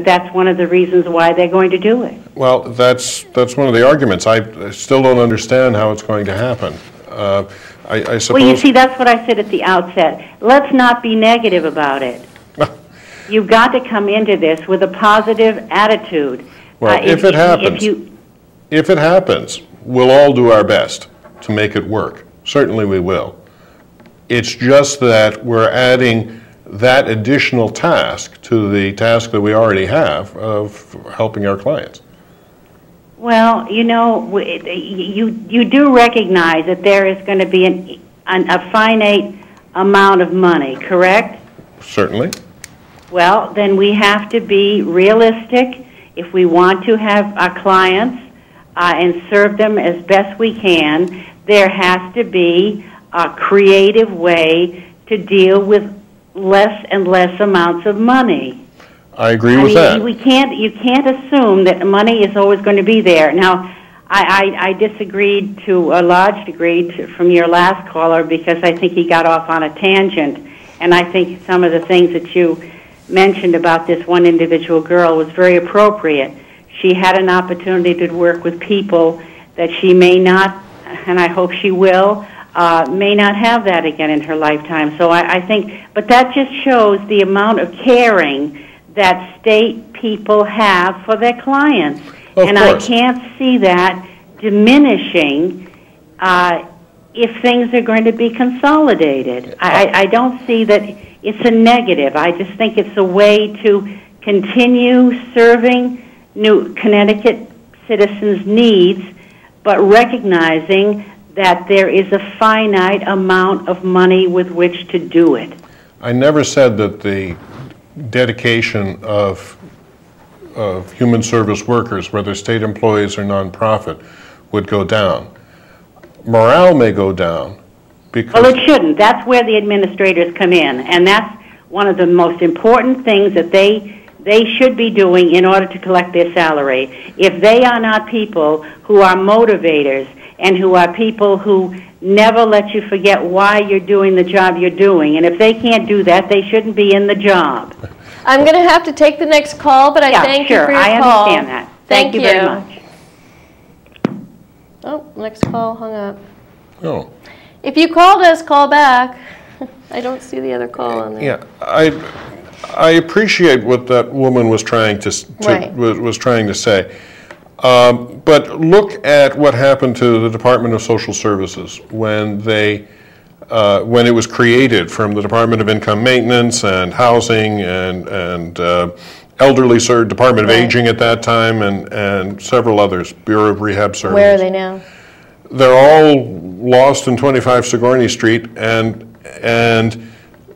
that's one of the reasons why they're going to do it. Well, that's one of the arguments. I still don't understand how it's going to happen. I suppose. Well, you see, that's what I said at the outset. Let's not be negative about it. You've got to come into this with a positive attitude. Well, if it happens, we'll all do our best to make it work. Certainly we will. It's just that we're adding that additional task to the task that we already have of helping our clients. Well, you know, you do recognize that there is going to be a finite amount of money, correct? Certainly. Well, then we have to be realistic if we want to have our clients and serve them as best we can. There has to be a creative way to deal with less and less amounts of money. I agree with that. You can't assume that money is always going to be there. Now, I disagreed to a large degree from your last caller because I think he got off on a tangent, and I think some of the things that you mentioned about this one individual girl was very appropriate. She had an opportunity to work with people that she may not, and I hope she will, may not have that again in her lifetime. So I think, but that just shows the amount of caring that state people have for their clients. And I can't see that diminishing if things are going to be consolidated. I don't see that it's a negative. I just think it's a way to continue serving New Connecticut citizens' needs, but recognizing that there is a finite amount of money with which to do it. I never said that the dedication of human service workers, whether state employees or nonprofit, would go down. Morale may go down because... Well, it shouldn't. That's where the administrators come in, and that's one of the most important things that they should be doing in order to collect their salary. If they are not people who are motivators and who are people who never let you forget why you're doing the job you're doing, and if they can't do that, they shouldn't be in the job. I'm going to have to take the next call, but I thank you for your call. I understand that. Thank you very much. Oh, next call hung up. Oh. If you called us, call back. I don't see the other call on there. Yeah, I appreciate what that woman was trying to say. But look at what happened to the Department of Social Services when it was created from the Department of Income Maintenance and Housing and Elderly Department of Aging at that time and several others, Bureau of Rehab Services. Where are they now? They're all lost in 25 Sigourney Street, and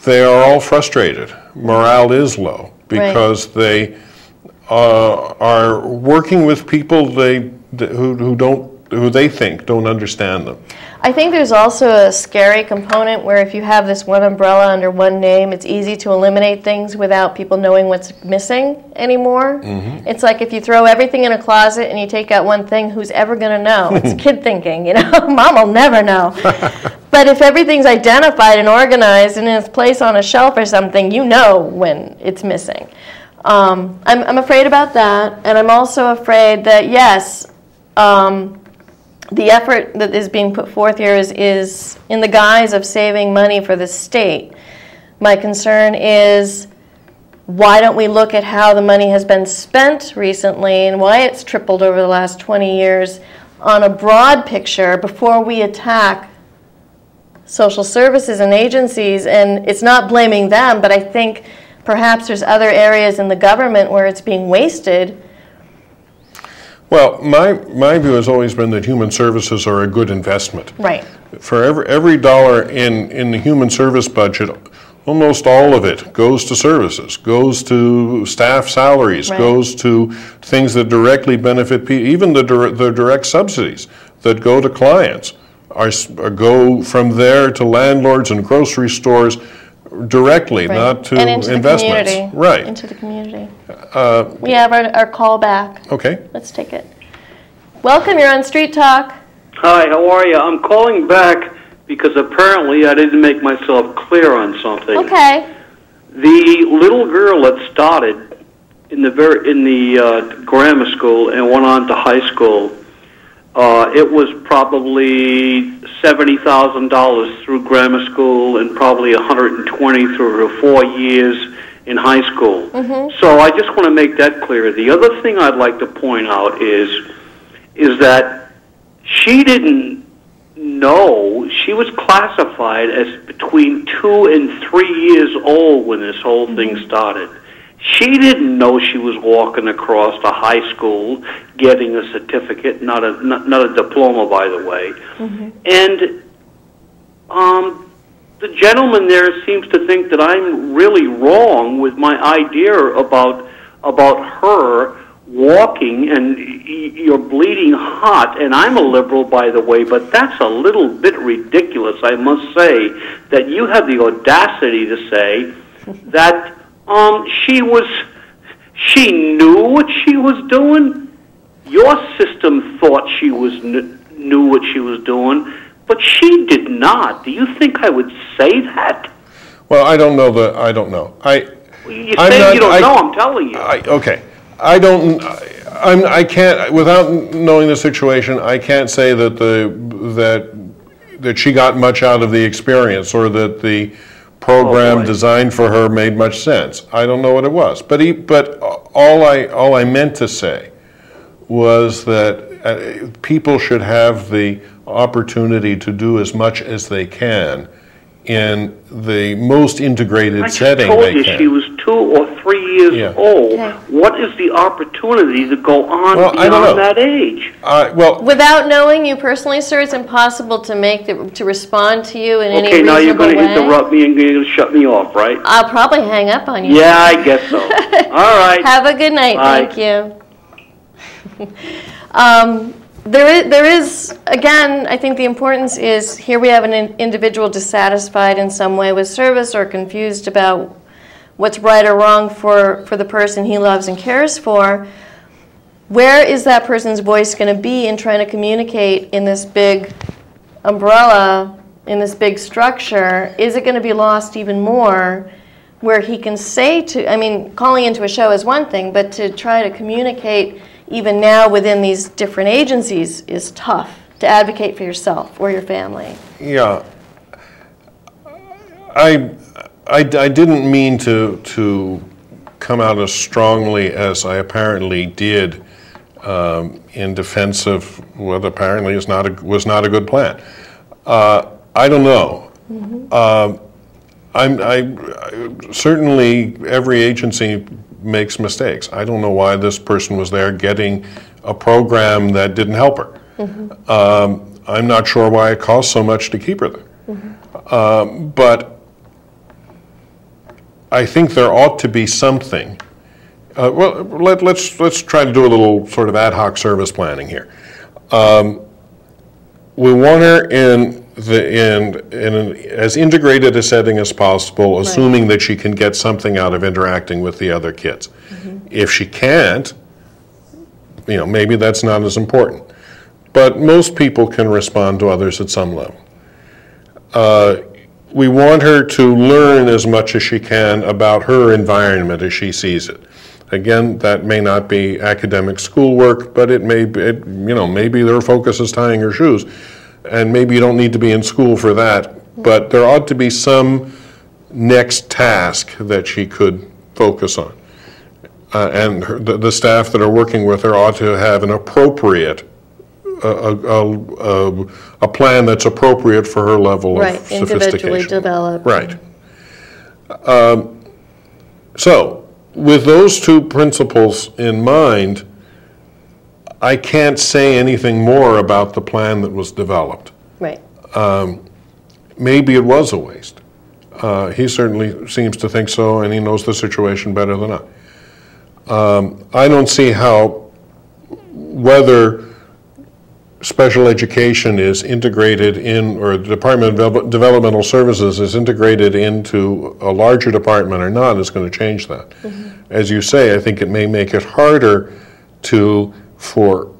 they are all frustrated. Morale is low because they are working with people who they think don't understand them. I think there's also a scary component where if you have this one umbrella under one name, it's easy to eliminate things without people knowing what's missing anymore. Mm-hmm. It's like if you throw everything in a closet and you take out one thing, who's ever going to know? It's kid thinking, you know, Mom will never know. But if everything's identified and organized and in its place on a shelf or something, you know when it's missing. I'm afraid about that, and I'm also afraid that, yes, the effort that is being put forth here is in the guise of saving money for the state. My concern is, why don't we look at how the money has been spent recently and why it's tripled over the last 20 years on a broad picture before we attack social services and agencies? And it's not blaming them, but I think perhaps there's other areas in the government where it's being wasted. Well, my view has always been that human services are a good investment. Right. For every dollar in the human service budget, almost all of it goes to services, goes to staff salaries, goes to things that directly benefit people. Even the direct subsidies that go to clients go from there to landlords and grocery stores directly, not to investments. The community. Into the community. We have our call back. Okay. Let's take it. Welcome, you're on Street Talk. Hi, how are you? I'm calling back because apparently I didn't make myself clear on something. Okay. The little girl that started in the grammar school and went on to high school, it was probably $70,000 through grammar school and probably $120,000 through her 4 years in high school. So I just want to make that clear. The other thing I'd like to point out is that she didn't know. She was classified as between 2 and 3 years old when this whole thing started. She didn't know she was walking across to high school getting a certificate, not a diploma, by the way. And the gentleman there seems to think that I'm really wrong with my idea about her walking, and you're bleeding hot, and I'm a liberal, by the way, but that's a little bit ridiculous, I must say, that you have the audacity to say that she knew what she was doing. Your system thought she knew what she was doing, but she did not. Do you think I would say that? Well, I don't know. I don't know. You say you don't know. I'm telling you. Okay. I can't, without knowing the situation, I can't say that she got much out of the experience, or that the program designed for her made much sense. I don't know what it was, but all I meant to say was that people should have the opportunity to do as much as they can in the most integrated setting they can. I told you she was 2 or 3 years old. Okay. What is the opportunity to go on beyond that age? Without knowing you personally, sir, it's impossible to respond to you in any reasonable way. Okay, now you're going to interrupt me and you're going to shut me off, right? I'll probably hang up on you. Yeah, I guess so. All right. Have a good night. Bye. Thank you. There is, again, I think the importance is, here we have an individual dissatisfied in some way with service or confused about what's right or wrong for the person he loves and cares for. Where is that person's voice going to be in trying to communicate in this big umbrella, in this big structure? Is it going to be lost even more, where he can say to, I mean, calling into a show is one thing, but to try to communicate even now within these different agencies is tough, to advocate for yourself or your family. Yeah. I didn't mean to come out as strongly as I apparently did in defense of what apparently was not a good plan. I don't know. Certainly every agency makes mistakes. I don't know why this person was there getting a program that didn't help her. I'm not sure why it cost so much to keep her there. But I think there ought to be something. Well, let's try to do a little sort of ad hoc service planning here. We want her in as integrated a setting as possible, assuming that she can get something out of interacting with the other kids. If she can't, maybe that's not as important. But most people can respond to others at some level. We want her to learn as much as she can about her environment as she sees it. Again, that may not be academic schoolwork, but it may be, maybe their focus is tying her shoes. And maybe you don't need to be in school for that, but there ought to be some next task that she could focus on. And the staff that are working with her ought to have an appropriate, a plan that's appropriate for her level of sophistication. Individually developed. Right. So, with those two principles in mind, I can't say anything more about the plan that was developed. Right. Maybe it was a waste. He certainly seems to think so, and he knows the situation better than I. I don't see how, whether special education is integrated in, or the Department of Developmental Services is integrated into a larger department or not, is going to change that. As you say, I think it may make it harder for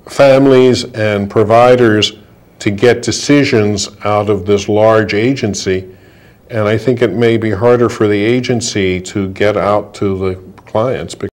families and providers to get decisions out of this large agency, and I think it may be harder for the agency to get out to the clients.